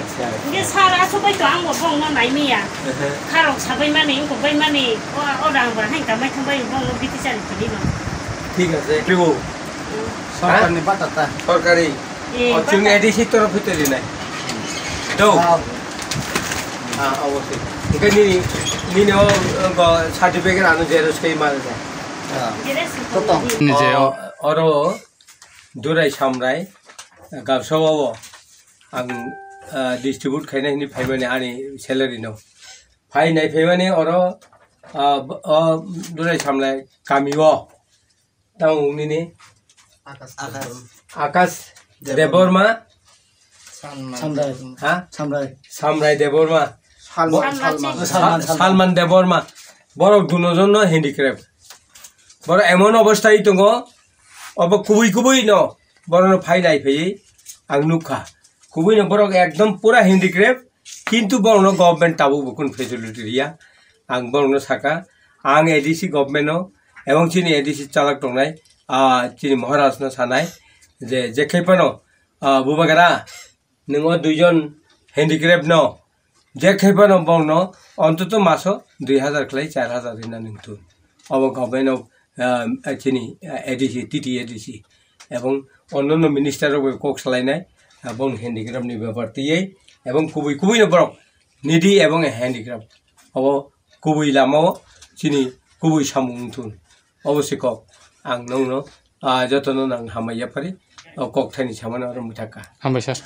अच्छा ये सारा सबै तो आं बong no nai mi ya kharok sabai mani ko bai mani o dang ba hain kamai thambai bong no biti chari kini no ठीक আছে প্রিভু সরকারি বাতাতা সরকারি অচুং এডিসি তরফ থেকে নাই দাও হ্যাঁ অবশ্যই এখানে নিনো সার্টিফিকেট আনো জেরক্স কই মাল দা toto যে অরো দুরাই সামরাই গাবসাওয়াও आं डिस्ट्रिब्यूट खायनायनि फायमाने आंनि सेलारि नो फायनाय फायमाने अरो दुराय सामलाय गामियाव दाउनिनि आकाश देबरमा सामराय देबरमा सालमान देबरमा बरक दुनोजन हेन्डिक्राफ्ट बर एमन अवस्थाय दङ अब कुबै कुबै न बरनो फायनाय फैयै आं नुखा कुबैनो बरक एकदम पूरा हेन्डिक्राफ्ट किन्तु बरनो गभर्नमेन्ट ताबो बुकुन फेसिलिटी रिया आं बरनो साका आं एडिसि गभर्नमेन्टनो एवं चिनि एडिसि चालक दंनाय चिनि महाराजनो सानाय जे जेखैपनो बुबागारा नोङो दुइजन हेन्डिक्राफ्ट न जेखैपनो बरनो अन्तत मासो 2000 खलै 4000 रिना नोंथु अब गभर्नमेन्ट चिनि एडिसि टिटि एडिसि एवं अन्य मिनिस्टारबो कक सालायनाय এবং হ্যান্ডিক্রাফ্টনি ব্যাপারটিয়ে এবং কুবই কুবইনো বরক নিধি এবং হ্যান্ডিক্রাফ্ট হব কুবই লামাও চিনি কুবই সামুংথুন অবশ্যই কক আং নংনো যতন নাং হামাইয়া পারি কক থাইনি সামানো আর মুথাকা हामबाय सार